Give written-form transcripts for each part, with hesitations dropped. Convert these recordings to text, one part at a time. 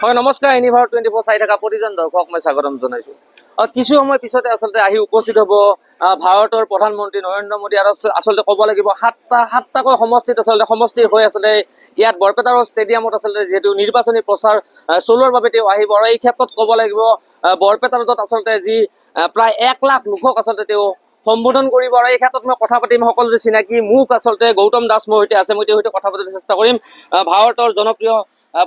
হয় নমস্কাৰ, ইউনিভাৰ 24 চাই থকা প্ৰতিজন দৰ্শক মই স্বাগতম জনাইছো। কিছু সময় পিছতে আচলতে আহি উপস্থিত হ'ব ভাৰতৰ প্ৰধানমন্ত্ৰী নৰেন্দ্ৰ মোদী আৰু আচলতে ক'ব লাগিব সাতটাকৈ সমষ্টিত আচলতে সমষ্টিৰ হৈ আচলতে ইয়াত বৰপেটাৰ ষ্টেডিয়ামত আচলতে যিহেতু নিৰ্বাচনী প্ৰচাৰ চলোৱাৰ বাবে তেওঁ আহিব আৰু এই ক্ষেত্ৰত ক'ব লাগিব বৰপেটাত আচলতে যি প্ৰায় 1 লাখ লোকক আচলতে তেওঁ সম্বোধন কৰিব আৰু এই ক্ষেত্ৰত মই কথা পাতিম সকলোৰে চিনাকি মোক আচলতে গৌতম দাস মোৰ সৈতে আছে, মই তেওঁৰ সৈতে কথা পাতিবলৈ চেষ্টা কৰিম। ভাৰতৰ জনপ্ৰিয়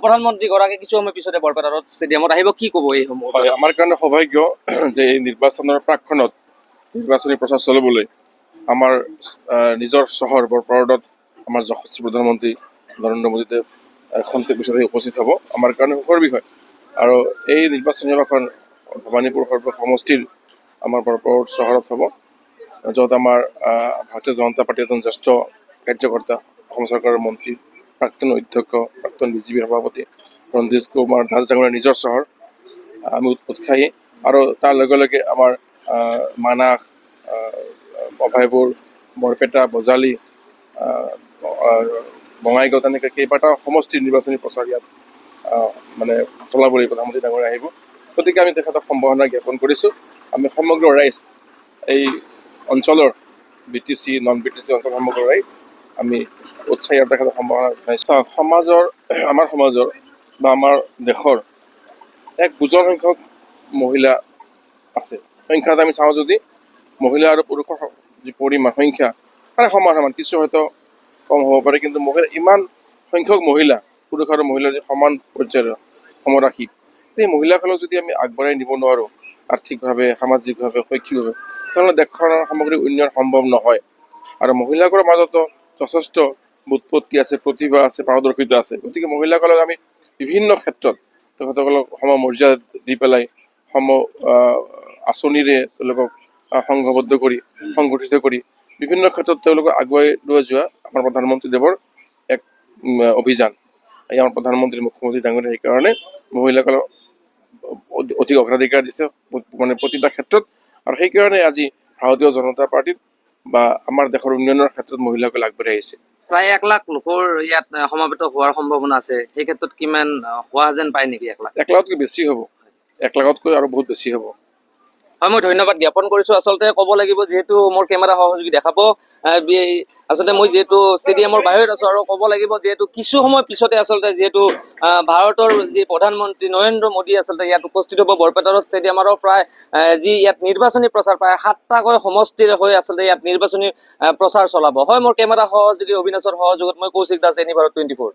প্ৰধানমন্ত্ৰী গৰাকী কিছু সময় পিছতে বৰপেটাৰ ষ্টেডিয়ামত আহিব, কি ক'ব এই সমূহ? হয়, আমাৰ কাৰণে সৌভাগ্য যে এই নিৰ্বাচনৰ প্ৰাক্ষণত নিৰ্বাচনী প্ৰচাৰ চলাবলৈ আমাৰ নিজৰ চহৰ বৰপেটাত আমাৰ যশস্বী প্ৰধানমন্ত্ৰী নৰেন্দ্ৰ মোদীদেৱ খন্তেক পিছতে উপস্থিত হ'ব। আমাৰ কাৰণে সুখৰ বিষয়। আৰু এই নিৰ্বাচনী সভাখন ভৱানীপুৰ সমষ্টিৰ আমাৰ বৰপেটা চহৰত হ'ব, য'ত আমাৰ ভাৰতীয় জনতা পাৰ্টীৰ এজন জ্যেষ্ঠ কাৰ্যকৰ্তা, অসম চৰকাৰৰ মন্ত্ৰী, প্ৰাক্তন অধ্যক্ষ, প্ৰাক্তন বিজেপিৰ সভাপতি ৰঞ্জিত কুমাৰ দাস ডাঙৰীয়াৰ নিজৰ চহৰ। আমি উৎসাহী আৰু তাৰ লগে লগে আমাৰ মানাহ, অভয়পুৰ, বৰপেটা, বজালী, বঙাইগাঁও তেনেকৈ কেইবাটাও সমষ্টিৰ নিৰ্বাচনী প্ৰচাৰ ইয়াত মানে চলাবলৈ প্ৰধানমন্ত্ৰী ডাঙৰীয়া আহিব। গতিকে আমি তেখেতক সম্ভাৱনা জ্ঞাপন কৰিছোঁ। আমি সমগ্ৰ ৰাইজ এই অঞ্চলৰ BTC নন BTC অঞ্চল সমগ্ৰ ৰাইজ আমি উৎসাহী আৰু তেখেতক সম্ভাৱনা জনাইছোঁ। আমাৰ সমাজৰ বা আমাৰ দেশৰ এক বুজন সংখ্যক মহিলা আছে। সংখ্যাত আমি চাওঁ যদি মহিলা আৰু পুৰুষৰ যি পৰিমাণ সংখ্যা মানে সমান, কিছু হয়তো কম হ'ব পাৰে, কিন্তু মহিলা ইমান সংখ্যক মহিলা, পুৰুষ আৰু মহিলাৰ যি সমান পৰ্যায়ৰ সমৰাশি, সেই মহিলাসকলক যদি আমি আগবঢ়াই নিব নোৱাৰোঁ আৰ্থিকভাৱে, সামাজিকভাৱে, শৈক্ষিকভাৱে, তেনেহ'লে দেশখনৰ সামগ্ৰিক উন্নয়ন সম্ভৱ নহয়। আৰু মহিলাসকলৰ মাজতো যথেষ্ট বুৎপত্তি আছে, প্ৰতিভা আছে, পাৰদৰ্শিতা আছে। গতিকে মহিলাসকলক আমি বিভিন্ন ক্ষেত্ৰত তেখেতসকলক সম মৰ্যাদা দি পেলাই আঁচনিৰে তেওঁলোকক সংঘবদ্ধ কৰি সংগঠিত কৰি বিভিন্ন ক্ষেত্ৰত তেওঁলোকক আগুৱাই লৈ যোৱা আমাৰ প্ৰধানমন্ত্ৰীদেৱৰ এক অভিযান। এই আমাৰ প্ৰধানমন্ত্ৰী মুখ্যমন্ত্ৰী ডাঙৰীয়া সেইকাৰণে মহিলাসকলক অধিক অগ্ৰাধিকাৰ দিছে মানে প্ৰতিটা ক্ষেত্ৰত, আৰু সেইকাৰণে আজি ভাৰতীয় জনতা পাৰ্টীত বা আমাৰ দেশৰ উন্নয়নৰ ক্ষেত্ৰত মহিলাসকল আগবাঢ়ি আহিছে। প্ৰায় 1 লাখ লোকৰ ইয়াত সমাবেত হোৱাৰ সম্ভাৱনা আছে, সেই ক্ষেত্ৰত কিমান হোৱা যেন পায় নেকি? 1 লাখ? 1 লাখতকৈ বেছি হ'ব, 1 লাখতকৈ আৰু বহুত বেছি হ'ব। হয়, মই ধন্যবাদ জ্ঞাপন কৰিছোঁ। আচলতে ক'ব লাগিব যিহেতু মোৰ কেমেৰা সহযোগী দেখাব, আচলতে মই যিহেতু ষ্টেডিয়ামৰ বাহিৰত আছোঁ আৰু ক'ব লাগিব যিহেতু কিছু সময় পিছতে আচলতে যিহেতু ভাৰতৰ যি প্ৰধানমন্ত্ৰী নৰেন্দ্ৰ মোদী আচলতে ইয়াত উপস্থিত হ'ব বৰপেটাৰ ষ্টেডিয়াম আৰু প্ৰায় যি ইয়াত নিৰ্বাচনী প্ৰচাৰ প্ৰায় 7টাকৈ সমষ্টিৰ হৈ আচলতে ইয়াত নিৰ্বাচনী প্ৰচাৰ চলাব। হয়, মোৰ কেমেৰা সহযোগী অবিনাশৰ সহযোগত মই কৌশিক দাস, ইউনিভাৰ 24।